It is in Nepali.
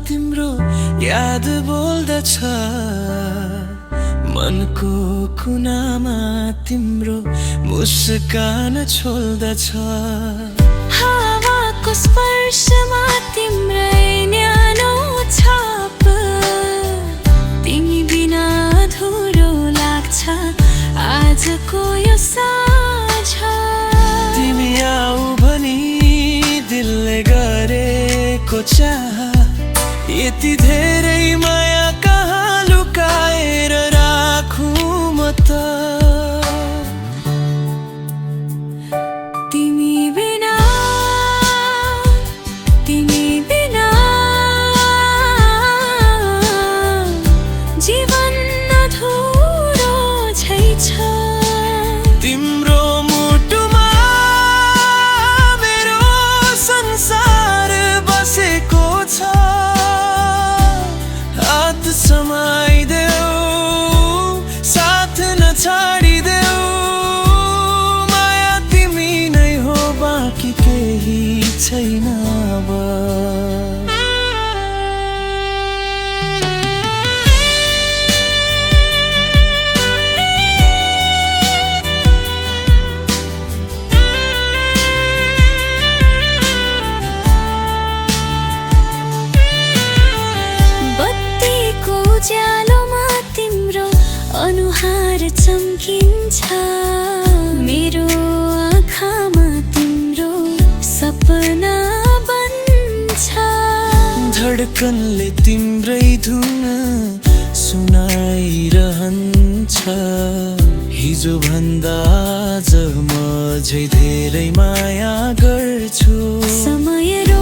तिम्रो याद बोल्दछ मनको कुनामा तिम्रो मुस्कान छोल्दछ हावाको स्पर्शमा तिम्रै न्यानो छाप तिमी बिना अधुरो लाग्छ आजको यो साँझ तिमी आऊ भनी दिलले गरेको चाह यति धेरै माया कहाँ लुकाएर राखौँ म त तिमी बिना जीवन अधुरो झै छ तिम्रो मुटुमा मेरो संसार बसेको छ हात समाइदेऊ साथ नछाडिदेऊ माया तिमी नै हो बाँकी केही छैन अब उज्यालोमा तिम्रो अनुहार चम्किन्छ मेरो आँखामा तिम्रो सपना बन्छ धडकनले तिम्रै धुन सुनाइरहन्छ हिजो भन्दा आज म झै धेरै माया गर्छु समय